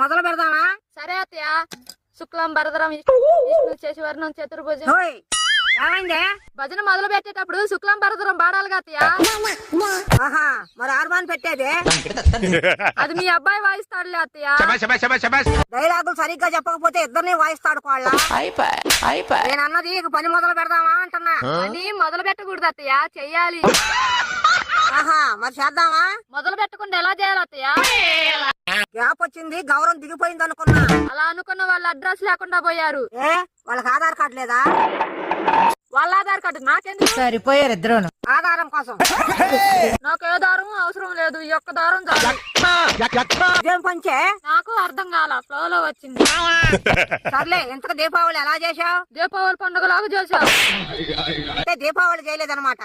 మొదలు పెడదామా? సరే అత్తయ్య. శుక్లం భరతరం విష్ణు శశివర్ణం చతుర్భుజం. ఏమైందే? భజన మొదలు పెట్టేటప్పుడు శుక్లం భరతరం పాడాలిగా అత్తయ్య. ఆహా, మరి హార్మోన్ పెట్టేది అది మీ అబ్బాయి వాయిస్తాడులే అత్తయ్య. డైలాగులు సరిగ్గా చెప్పకపోతే ఇద్దరిని వాయిస్తాడు కోళ్ళ. నేను అన్నది ఇక పని మొదలు పెడదామా అంటున్నా. అని మొదలు పెట్టకూడదు అత్తయ్య, చెయ్యాలి. ఆహా, మరి చేద్దామా? మొదలు పెట్టకుండా ఎలా చేయాలి అత్తయ్య? గ్యాప్ వచ్చింది, గౌరవం దిగిపోయింది అనుకున్నా. అలా అనుకున్న వాళ్ళ అడ్రస్ లేకుండా పోయారు. ఏ వాళ్ళకి ఆధార్ కార్డు లేదా? వాళ్ళ ఆధార్ కార్డు నాకెందుకు? సరిపోయారు ఇద్దరును. ఆధారం కోసం. నాకు ఏ దారం అవసరం లేదు, ఈ ఒక్క దారం చాలు. ఇదేం పంచే? నాకు అర్థం కాల, ఫ్లోలో వచ్చింది. సర్లే, ఇంతకు దీపావళి ఎలా చేశావు? దీపావళి పండుగలాగా చేశావు. అంటే దీపావళి చేయలేదన్నమాట.